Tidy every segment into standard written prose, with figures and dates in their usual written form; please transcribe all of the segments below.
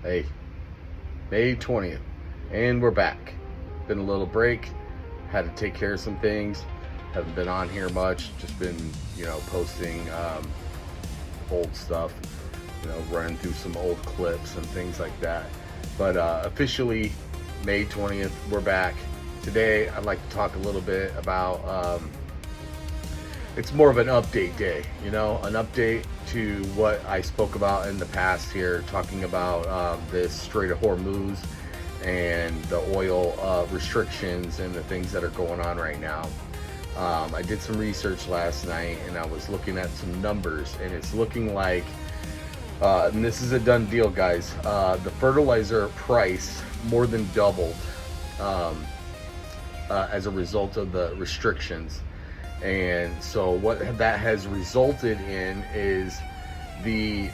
Hey, May 20th, and we're back. Been a little break, had to take care of some things. Haven't been on here much, just been, posting old stuff, running through some old clips and things like that. But officially, May 20th, we're back. Today, I'd like to talk a little bit about, it's more of an update day, an update to what I spoke about in the past here, talking about this Strait of Hormuz and the oil restrictions and the things that are going on right now. I did some research last night and I was looking at some numbers, and it's looking like, and this is a done deal, guys, the fertilizer price more than doubled as a result of the restrictions. And so what that has resulted in is the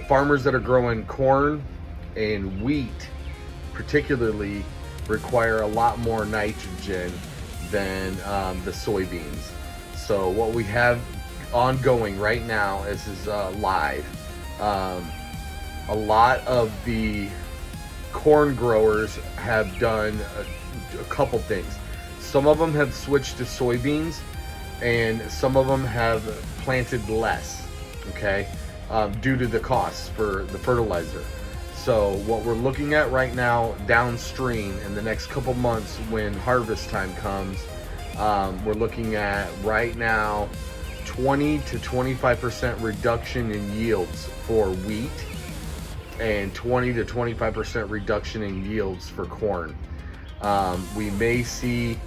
farmers that are growing corn and wheat particularly require a lot more nitrogen than the soybeans. So what we have ongoing right now is live. A lot of the corn growers have done a couple things. Some of them have switched to soybeans, and some of them have planted less, okay, due to the costs for the fertilizer. So what we're looking at right now downstream in the next couple months when harvest time comes, we're looking at right now 20 to 25% reduction in yields for wheat and 20 to 25% reduction in yields for corn. We may see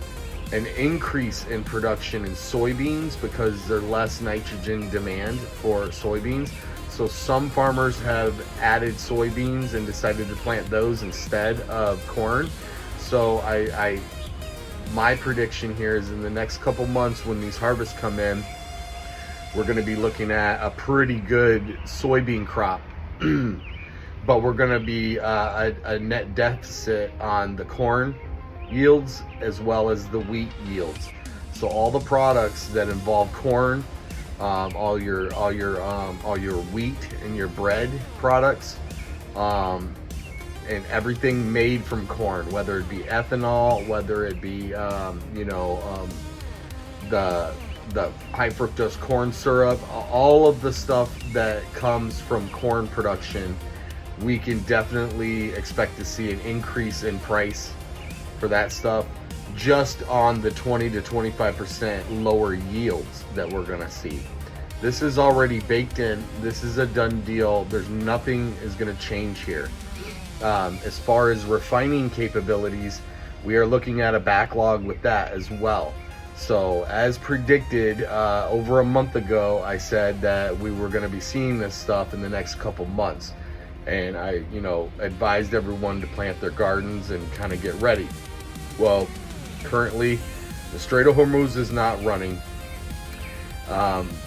an increase in production in soybeans because there's less nitrogen demand for soybeans. So some farmers have added soybeans and decided to plant those instead of corn. So my prediction here is in the next couple months when these harvests come in, we're going to be looking at a pretty good soybean crop. But we're going to be a net deficit on the corn yields as well as the wheat yields. So all the products that involve corn, all your wheat and your bread products, and everything made from corn, whether it be ethanol, whether it be the high fructose corn syrup, all of the stuff that comes from corn production, we can definitely expect to see an increase in price for that stuff just on the 20 to 25% lower yields that we're going to see. This is already baked in. This is a done deal. There's nothing is going to change here. As far as refining capabilities, we are looking at a backlog with that as well. So as predicted, over a month ago, I said that we were going to be seeing this stuff in the next couple months. And I, advised everyone to plant their gardens and kind of get ready. Well, currently, the Strait of Hormuz is not running.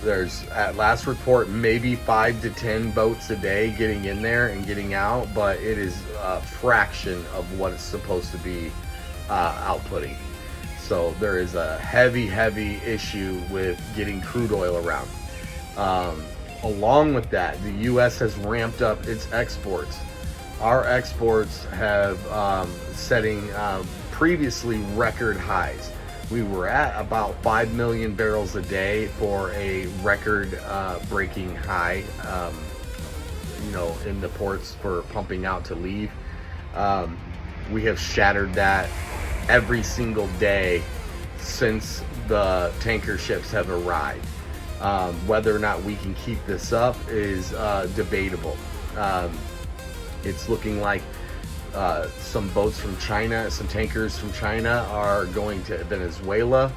There's, at last report, maybe 5 to 10 boats a day getting in there and getting out, but it is a fraction of what it's supposed to be outputting. So there is a heavy issue with getting crude oil around. Along with that, the U.S. has ramped up its exports. Our exports have setting previously record highs. We were at about 5 million barrels a day for a record breaking high, in the ports for pumping out to leave. We have shattered that every single day since the tanker ships have arrived. Whether or not we can keep this up is debatable. It's looking like some boats from China, some tankers from China are going to Venezuela.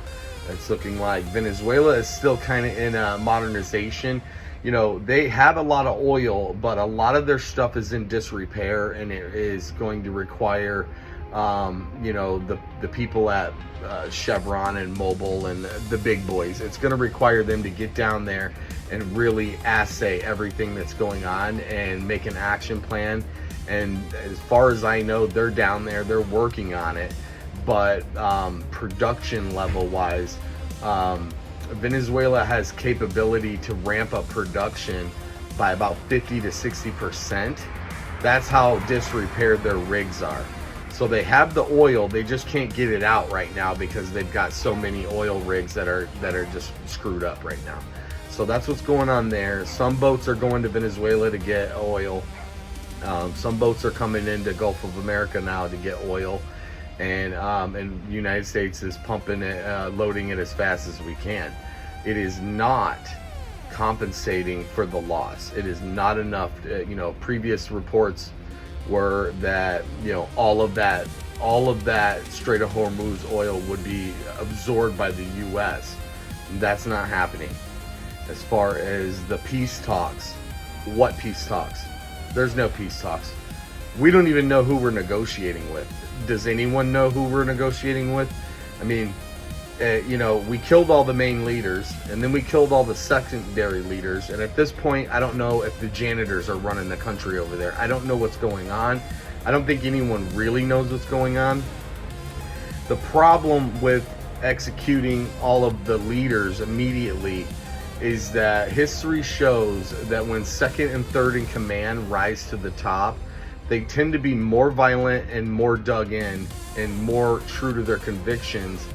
It's looking like Venezuela is still kind of in a modernization. They have a lot of oil, but a lot of their stuff is in disrepair, and it is going to require the people at Chevron and Mobil and the big boys. It's going to require them to get down there and really assay everything that's going on and make an action plan. And as far as I know, they're down there, they're working on it. But production level wise, Venezuela has capability to ramp up production by about 50 to 60%. That's how disrepaired their rigs are. So they have the oil, they just can't get it out right now because they've got so many oil rigs that are just screwed up right now. So that's what's going on there. Some boats are going to Venezuela to get oil. Some boats are coming into Gulf of America now to get oil, and the United States is pumping it, loading it as fast as we can. It is not compensating for the loss. It is not enough. Previous reports were that all of that Strait of Hormuz oil would be absorbed by the U.S. That's not happening. As far as the peace talks, what peace talks? There's no peace talks. We don't even know who we're negotiating with. Does anyone know who we're negotiating with? I mean, we killed all the main leaders, and then we killed all the secondary leaders, and at this point I don't know if the janitors are running the country over there. I don't know what's going on. I don't think anyone really knows what's going on. The problem with executing all of the leaders immediately is that history shows that when second and third in command rise to the top, they tend to be more violent and more dug in and more true to their convictions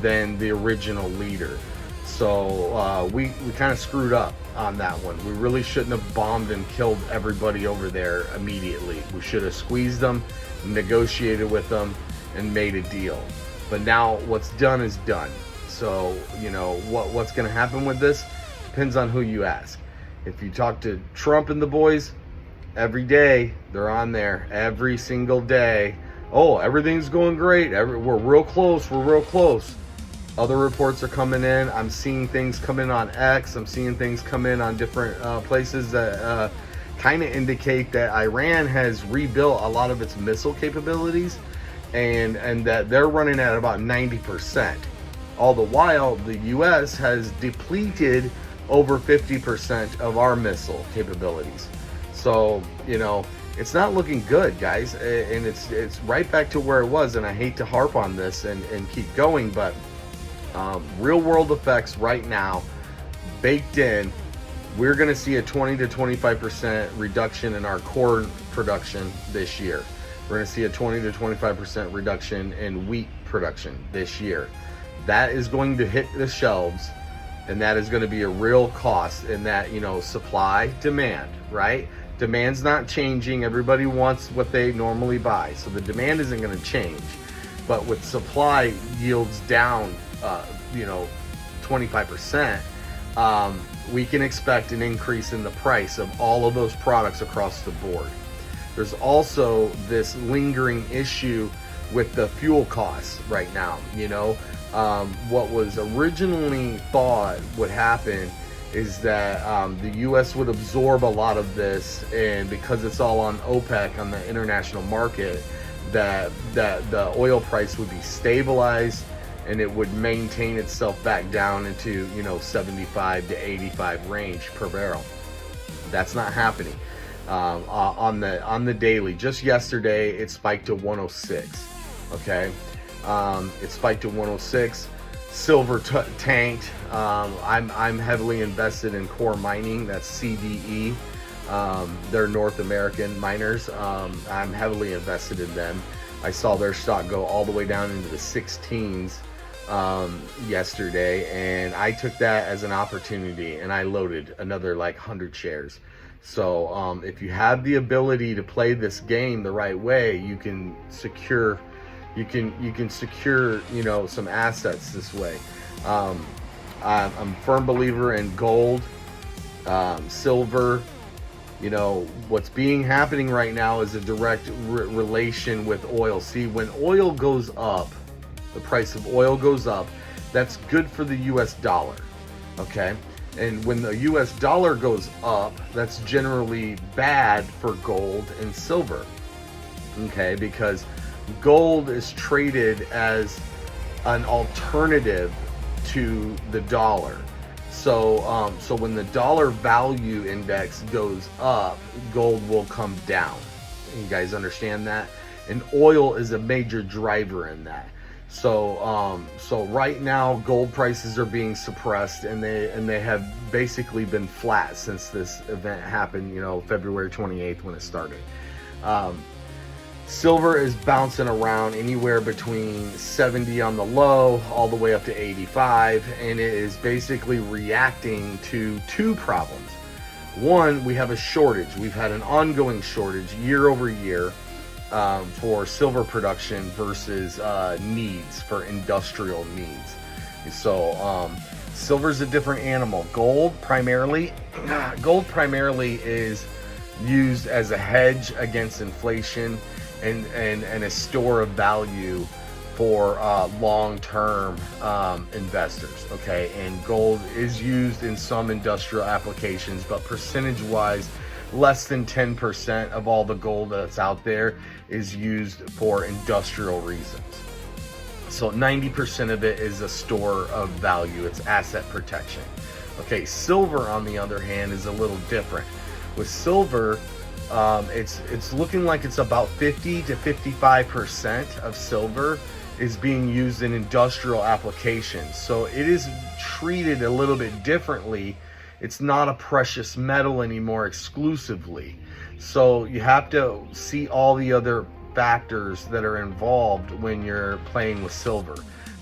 than the original leader. So we kind of screwed up on that one. We really shouldn't have bombed and killed everybody over there immediately. We should have squeezed them, negotiated with them, and made a deal. But now what's done is done. So what's going to happen with this depends on who you ask. If you talk to Trump and the boys, every day they're on there, every single day. Oh, everything's going great. We're real close. We're real close. Other reports are coming in. I'm seeing things come in on X. I'm seeing things come in on different places that kind of indicate that Iran has rebuilt a lot of its missile capabilities, and that they're running at about 90%. All the while, the U.S. has depleted over 50% of our missile capabilities. So, it's not looking good, guys, and it's right back to where it was. And I hate to harp on this and keep going, but real world effects right now baked in. We're going to see a 20 to 25% reduction in our corn production this year. We're going to see a 20 to 25% reduction in wheat production this year. That is going to hit the shelves, and that is going to be a real cost in that, supply, demand, right? Demand's not changing. Everybody wants what they normally buy. So the demand isn't going to change. But with supply yields down, 25%, we can expect an increase in the price of all of those products across the board. There's also this lingering issue with the fuel costs right now. What was originally thought would happen is that the U.S. would absorb a lot of this, and because it's all on OPEC, on the international market, that the oil price would be stabilized and it would maintain itself back down into 75 to 85 range per barrel. That's not happening. On the daily, just yesterday it spiked to 106. Okay, it spiked to 106. Silver tanked. I'm heavily invested in Core Mining. That's CDE. They're North American miners. I'm heavily invested in them. I saw their stock go all the way down into the 16s yesterday, and I took that as an opportunity, and I loaded another like 100 shares. So if you have the ability to play this game the right way, you can secure some assets this way. I'm a firm believer in gold, silver. What's happening right now is a direct relation with oil. See, when oil goes up, the price of oil goes up, that's good for the US dollar, okay? And when the US dollar goes up, that's generally bad for gold and silver, okay? Because gold is traded as an alternative to the dollar. So when the dollar value index goes up, gold will come down. You guys understand that? And oil is a major driver in that. So right now gold prices are being suppressed, and they have basically been flat since this event happened, February 28th when it started. Silver is bouncing around anywhere between 70 on the low all the way up to 85, and it is basically reacting to two problems. One, we have a shortage. We've had an ongoing shortage year over year for silver production versus needs for industrial needs. So silver's a different animal. Gold primarily is used as a hedge against inflation and a store of value for long-term investors. Okay, and gold is used in some industrial applications, but percentage-wise, less than 10% of all the gold that's out there is used for industrial reasons. So 90% of it is a store of value. It's asset protection. Okay, silver on the other hand is a little different. With silver, it's looking like it's about 50 to 55% of silver is being used in industrial applications. So it is treated a little bit differently. It's not a precious metal anymore exclusively. So you have to see all the other factors that are involved when you're playing with silver.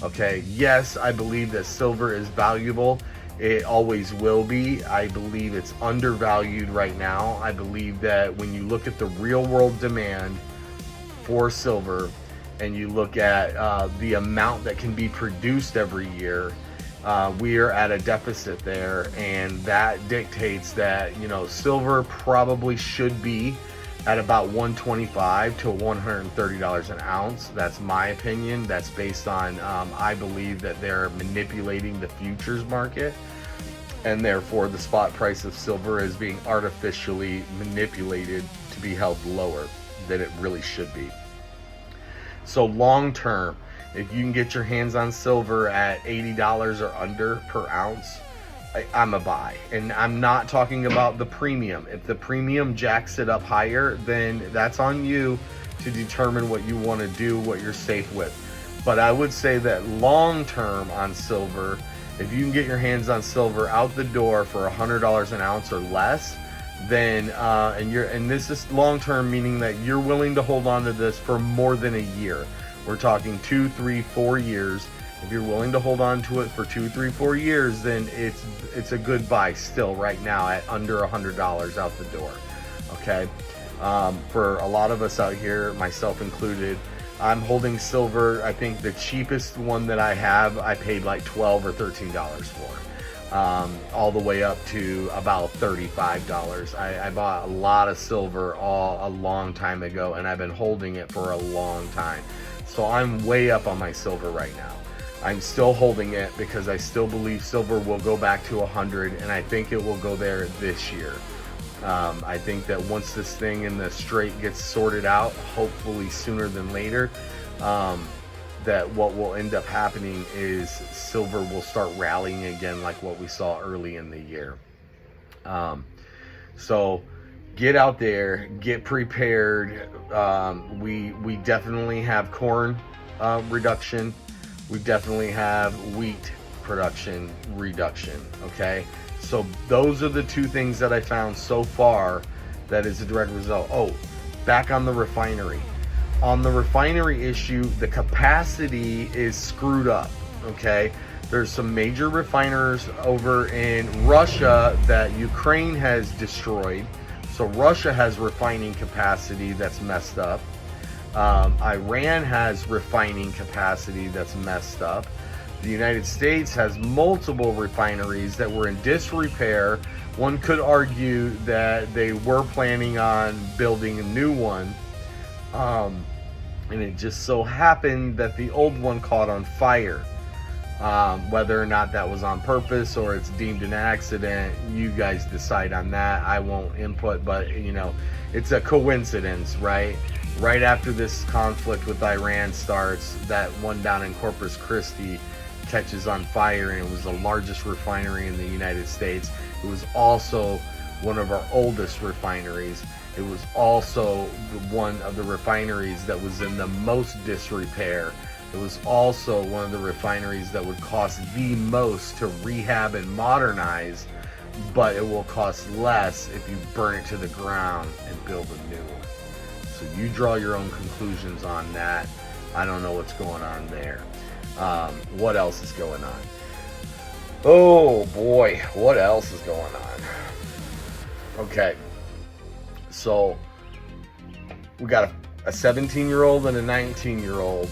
Okay, yes, I believe that silver is valuable. It always will be. I believe it's undervalued right now. I believe that when you look at the real world demand for silver and you look at the amount that can be produced every year, we are at a deficit there, and that dictates that silver probably should be at about $125 to $130 an ounce. That's my opinion. That's based on I believe that they're manipulating the futures market, and therefore the spot price of silver is being artificially manipulated to be held lower than it really should be. So long term, if you can get your hands on silver at $80 or under per ounce, I'm a buy. And I'm not talking about the premium. If the premium jacks it up higher, then that's on you to determine what you want to do, what you're safe with. But I would say that long term on silver, if you can get your hands on silver out the door for $100 an ounce or less, then and this is long term, meaning that you're willing to hold on to this for more than a year. We're talking 2, 3, 4 years. If you're willing to hold on to it for 2, 3, 4 years, then it's a good buy still right now at under $100 out the door. Okay, for a lot of us out here, myself included, I'm holding silver. I think the cheapest one that I have, I paid like $12 or $13 for. All the way up to about $35. I bought a lot of silver a long time ago, and I've been holding it for a long time. So I'm way up on my silver right now. I'm still holding it because I still believe silver will go back to 100, and I think it will go there this year. I think that once this thing in the Strait gets sorted out, hopefully sooner than later, that what will end up happening is silver will start rallying again like what we saw early in the year. So get out there, get prepared. We definitely have corn reduction. We definitely have wheat production reduction. Okay, so those are the two things that I found so far that is a direct result. Oh, back on the refinery. On the refinery issue, the capacity is screwed up. Okay, there's some major refiners over in Russia that Ukraine has destroyed. So Russia has refining capacity that's messed up. Iran has refining capacity that's messed up. The United States has multiple refineries that were in disrepair. One could argue that they were planning on building a new one. And it just so happened that the old one caught on fire. Whether or not that was on purpose or it's deemed an accident, you guys decide on that. I won't input, but it's a coincidence, right? Right after this conflict with Iran starts, that one down in Corpus Christi catches on fire, and it was the largest refinery in the United States. It was also one of our oldest refineries. It was also one of the refineries that was in the most disrepair It was also one of the refineries that would cost the most to rehab and modernize, but it will cost less if you burn it to the ground and build a new one. So you draw your own conclusions on that. I don't know what's going on there. What else is going on? Oh boy, what else is going on? Okay, so we got a 17-year-old and a 19-year-old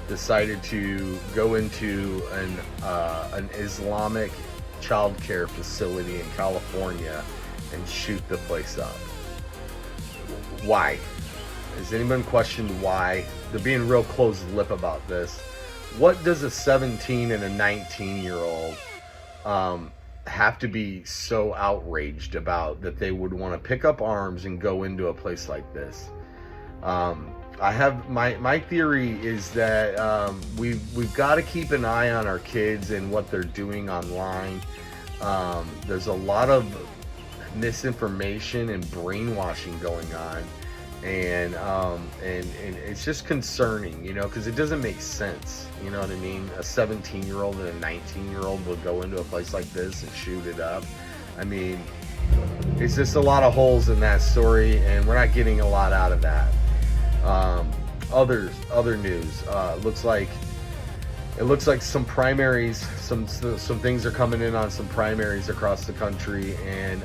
decided to go into an Islamic child care facility in California and shoot the place up. Why? Has anyone questioned why? They're being real close-lipped about this. What does a 17 and a 19-year-old have to be so outraged about that they would want to pick up arms and go into a place like this? I have my theory is that we've got to keep an eye on our kids and what they're doing online. There's a lot of misinformation and brainwashing going on, and it's just concerning, you know, because it doesn't make sense. You know what I mean? A 17-year-old and a 19-year-old will go into a place like this and shoot it up. I mean, it's just a lot of holes in that story, and we're not getting a lot out of that. Other news. It looks like some primaries, some things are coming in on some primaries across the country, and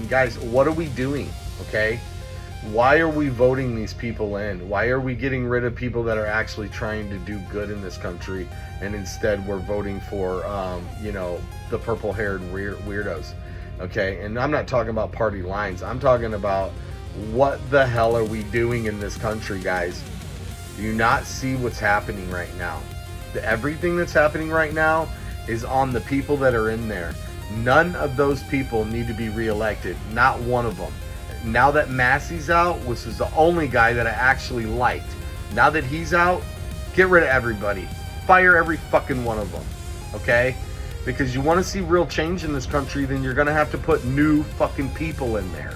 guys, what are we doing? Okay, why are we voting these people in? Why are we getting rid of people that are actually trying to do good in this country, and instead we're voting for you know, the purple-haired weirdos? Okay, and I'm not talking about party lines. I'm talking about what the hell are we doing in this country, guys? Do you not see what's happening right now? Everything that's happening right now is on the people that are in there. None of those people need to be reelected. Not one of them. Now that Massey's out, which is the only guy that I actually liked, now that he's out, get rid of everybody. Fire every fucking one of them. Okay? Because you want to see real change in this country, then you're going to have to put new fucking people in there.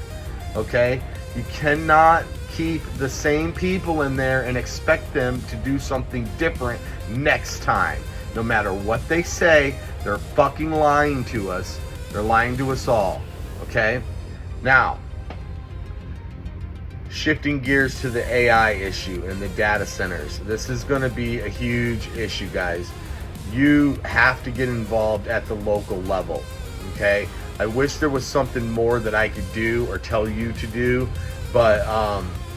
Okay? You cannot keep the same people in there and expect them to do something different next time. No matter what they say, they're fucking lying to us. They're lying to us all. Okay? Now, shifting gears to the AI issue and the data centers. This is going to be a huge issue, guys. You have to get involved at the local level. Okay? I wish there was something more that I could do or tell you to do, but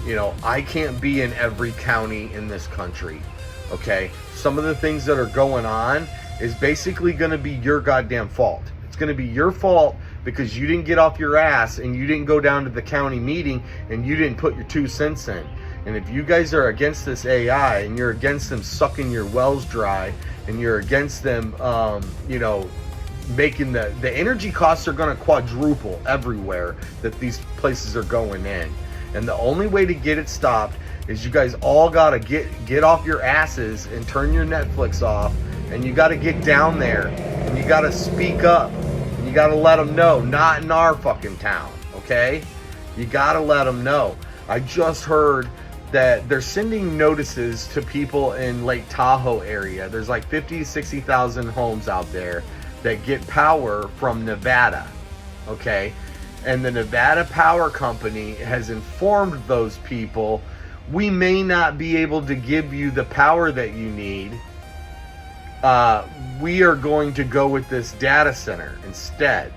you know, I can't be in every county in this country. Okay, some of the things that are going on is basically going to be your goddamn fault. It's going to be your fault because you didn't get off your ass and you didn't go down to the county meeting and you didn't put your 2 cents in. And if you guys are against this AI and you're against them sucking your wells dry and you're against them, you know, making the energy costs are going to quadruple everywhere that these places are going in. And the only way to get it stopped is you guys all got to get off your asses and turn your Netflix off, and you got to get down there and you got to speak up and you got to let them know, not in our fucking town. Okay, you got to let them know. I just heard that they're sending notices to people in Lake Tahoe area. There's like 50 to 60,000 homes out there that get power from Nevada. Okay, and the Nevada Power Company has informed those people, we may not be able to give you the power that you need. We are going to go with this data center instead.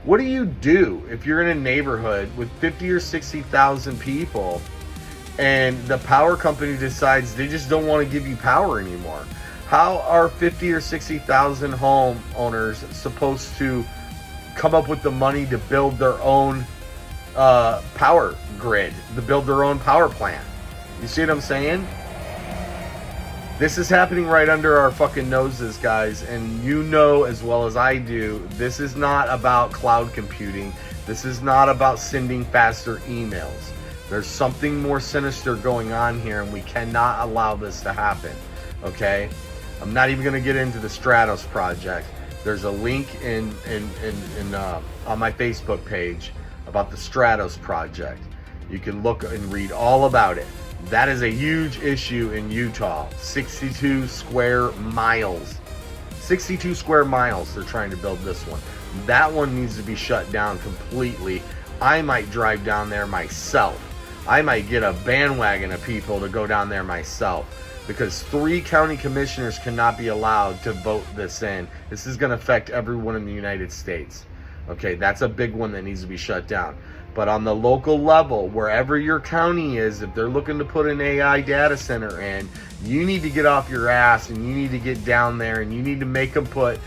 What do you do if you're in a neighborhood with 50 or 60,000 people and the power company decides they just don't want to give you power anymore? How are 50 or 60,000 homeowners supposed to come up with the money to build their own power grid, to build their own power plant? You see what I'm saying? This is happening right under our fucking noses, guys, and you know as well as I do, this is not about cloud computing. This is not about sending faster emails. There's something more sinister going on here, and we cannot allow this to happen. Okay? I'm not even going to get into the Stratos project. There's a link on my Facebook page about the Stratos project. You can look and read all about it. That is a huge issue in Utah. 62 square miles. 62 square miles they're trying to build this one. That one needs to be shut down completely. I might drive down there myself. I might get a bandwagon of people to go down there myself, because 3 county commissioners cannot be allowed to vote this in. This is going to affect everyone in the United States. Okay, that's a big one that needs to be shut down. But on the local level, wherever your county is, if they're looking to put an AI data center in, you need to get off your ass and you need to get down there and you need to make them put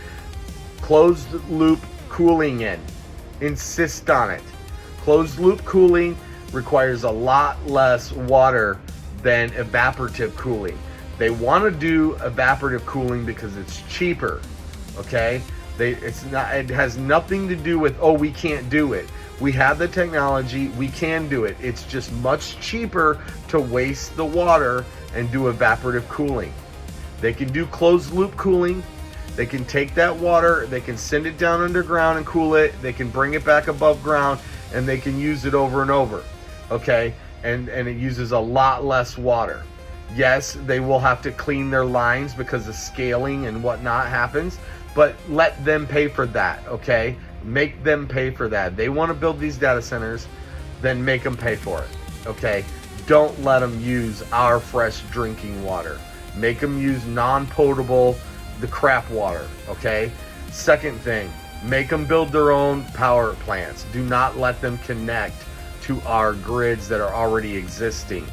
closed loop cooling in. Insist on it. Closed loop cooling requires a lot less water than evaporative cooling. They want to do evaporative cooling because it's cheaper. Okay? It has nothing to do with, oh, we can't do it. We have the technology, we can do it. It's just much cheaper to waste the water and do evaporative cooling. They can do closed loop cooling. They can take that water, they can send it down underground and cool it. They can bring it back above ground and they can use it over and over. Okay? And it uses a lot less water. Yes, they will have to clean their lines because the scaling and whatnot happens, but let them pay for that, okay? Make them pay for that. They want to build these data centers, then make them pay for it, okay? Don't let them use our fresh drinking water. Make them use non-potable, the crap water, okay? Second thing, make them build their own power plants. Do not let them connect to our grids that are already existing.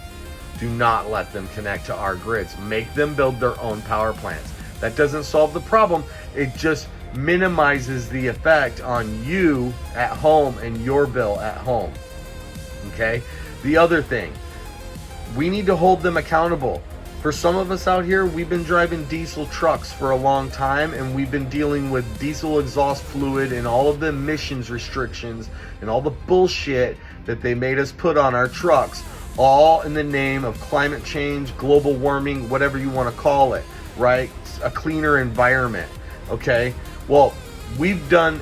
Do not let them connect to our grids. Make them build their own power plants. That doesn't solve the problem. It just minimizes the effect on you at home and your bill at home. Okay? The other thing, we need to hold them accountable. For some of us out here, we've been driving diesel trucks for a long time, and we've been dealing with diesel exhaust fluid and all of the emissions restrictions and all the bullshit that they made us put on our trucks, all in the name of climate change, global warming, whatever you want to call it, right? A cleaner environment. Okay? Well, we've done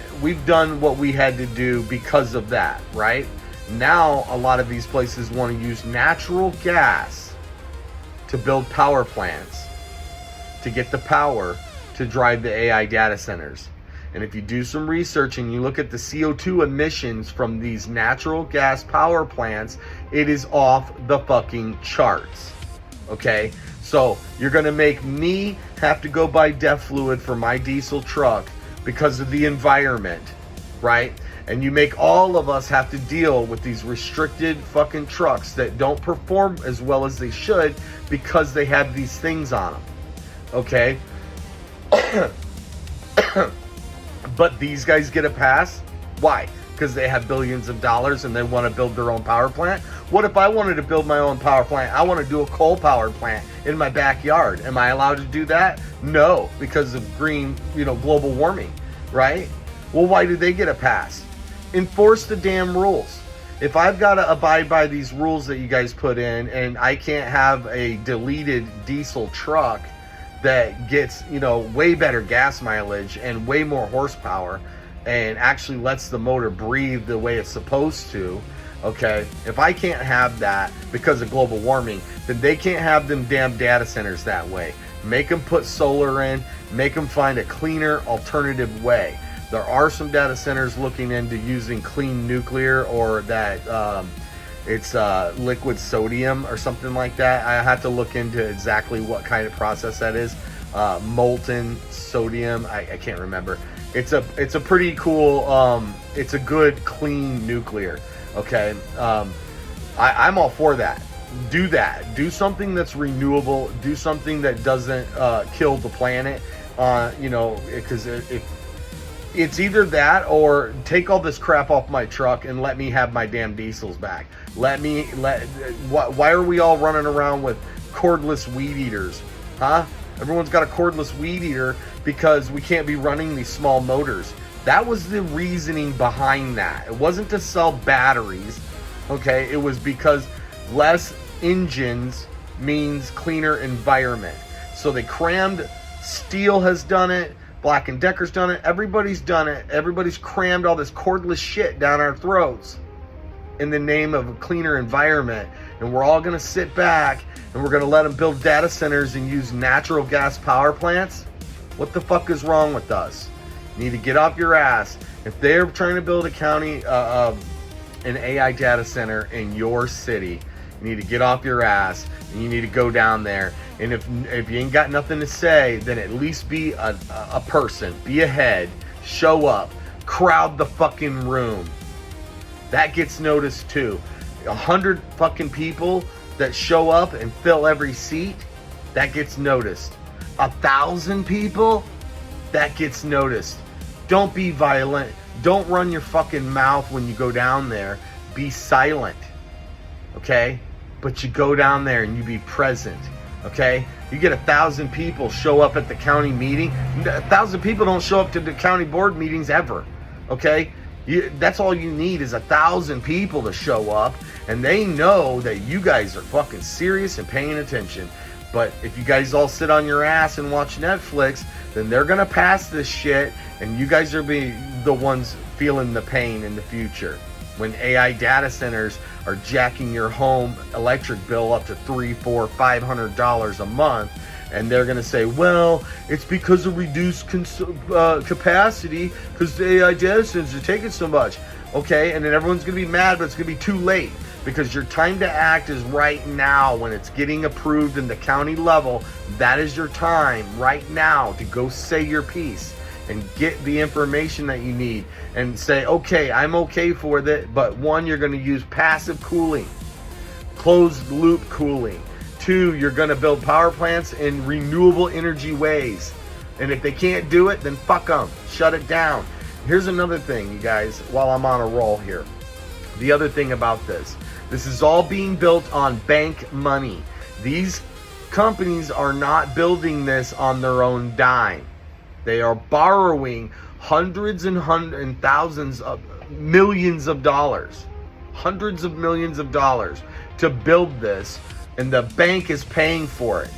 what we had to do because of that, right? Now a lot of these places want to use natural gas to build power plants to get the power to drive the AI data centers. And if you do some research and you look at the CO2 emissions from these natural gas power plants, it is off the fucking charts. Okay? So you're going to make me have to go buy DEF fluid for my diesel truck because of the environment, right? And you make all of us have to deal with these restricted fucking trucks that don't perform as well as they should because they have these things on them. Okay? But these guys get a pass. Why? Because they have billions of dollars and they want to build their own power plant. What if I wanted to build my own power plant? I want to do a coal powered plant in my backyard. Am I allowed to do that? No, because of green, global warming, right? Well, why do they get a pass? Enforce the damn rules. If I've got to abide by these rules that you guys put in, and I can't have a deleted diesel truck that gets, way better gas mileage and way more horsepower and actually lets the motor breathe the way it's supposed to, okay? If I can't have that because of global warming, then they can't have them damn data centers that way. Make them put solar in, make them find a cleaner alternative way. There are some data centers looking into using clean nuclear, or that it's liquid sodium or something like that. I have to look into exactly what kind of process that is. Molten sodium, I can't remember. It's a pretty cool, it's a good clean nuclear. Okay, I'm all for that. Do that. Do something that's renewable. Do something that doesn't kill the planet. Because if it's either that or take all this crap off my truck and let me have my damn diesels back. Why are we all running around with cordless weed eaters? Huh? Everyone's got a cordless weed eater because we can't be running these small motors. That was the reasoning behind that. It wasn't to sell batteries, okay? It was because less engines means cleaner environment. So they crammed, Steel has done it, Black & Decker's done it, everybody's done it. Everybody's crammed all this cordless shit down our throats. in the name of a cleaner environment, and we're all going to sit back and we're going to let them build data centers and use natural gas power plants, what the fuck is wrong with us? You need to get off your ass. If they're trying to build a county, an AI data center in your city, you need to get off your ass and you need to go down there. And if you ain't got nothing to say, then at least be a person, be a head, show up, crowd the fucking room. That gets noticed too. 100 fucking people that show up and fill every seat, that gets noticed. 1,000 people, that gets noticed. Don't be violent. Don't run your fucking mouth when you go down there. Be silent, okay? But you go down there and you be present, okay? You get 1,000 people show up at the county meeting. 1,000 people don't show up to the county board meetings ever, okay? That's all you need is 1,000 people to show up, and they know that you guys are fucking serious and paying attention. But if you guys all sit on your ass and watch Netflix, then they're gonna pass this shit, and you guys are be the ones feeling the pain in the future. When AI data centers are jacking your home electric bill up to $300, $400, $500 a month, and they're gonna say, well, it's because of reduced capacity, because the AI data centers are taking so much. Okay, and then everyone's gonna be mad, but it's gonna be too late, because your time to act is right now. When it's getting approved in the county level, that is your time right now to go say your piece and get the information that you need and say, okay, I'm okay for that, but one, you're gonna use passive cooling, closed loop cooling. 2, you're gonna build power plants in renewable energy ways. And if they can't do it, then fuck them, shut it down. Here's another thing, you guys, while I'm on a roll here. The other thing about this is all being built on bank money. These companies are not building this on their own dime. They are borrowing hundreds and thousands of millions of dollars, hundreds of millions of dollars to build this, and the bank is paying for it.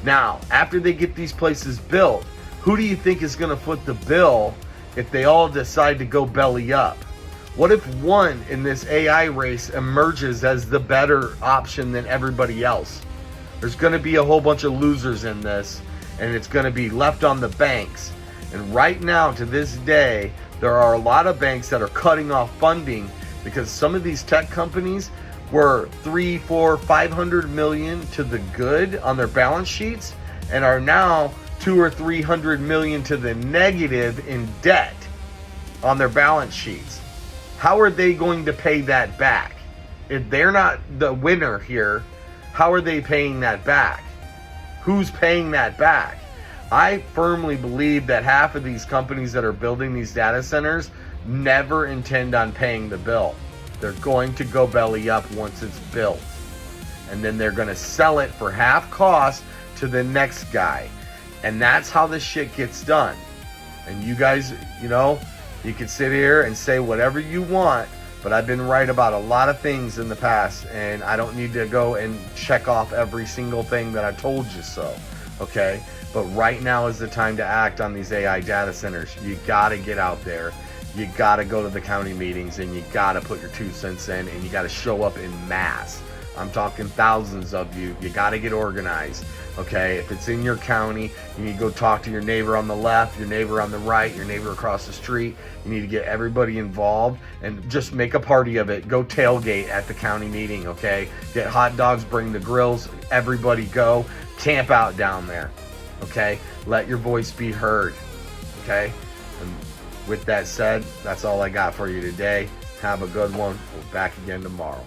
Now, after they get these places built, who do you think is going to foot the bill if they all decide to go belly up? What if one in this AI race emerges as the better option than everybody else? There's going to be a whole bunch of losers in this, and it's going to be left on the banks. And right now, to this day, there are a lot of banks that are cutting off funding because some of these tech companies were 300, 400, 500 million to the good on their balance sheets and are now 200 or 300 million to the negative in debt on their balance sheets. How are they going to pay that back? If they're not the winner here, how are they paying that back? Who's paying that back? I firmly believe that half of these companies that are building these data centers never intend on paying the bill. They're going to go belly up once it's built. And then they're going to sell it for half cost to the next guy. And that's how this shit gets done. And you guys, you know, you can sit here and say whatever you want, but I've been right about a lot of things in the past, and I don't need to go and check off every single thing that I told you so, okay? But right now is the time to act on these AI data centers. You gotta get out there. You gotta go to the county meetings, and you gotta put your 2 cents in, and you gotta show up in mass. I'm talking thousands of you. You gotta get organized, okay? If it's in your county, you need to go talk to your neighbor on the left, your neighbor on the right, your neighbor across the street. You need to get everybody involved and just make a party of it. Go tailgate at the county meeting, okay? Get hot dogs, bring the grills, everybody go. Camp out down there, okay? Let your voice be heard, okay? And with that said, that's all I got for you today. Have a good one. We'll be back again tomorrow.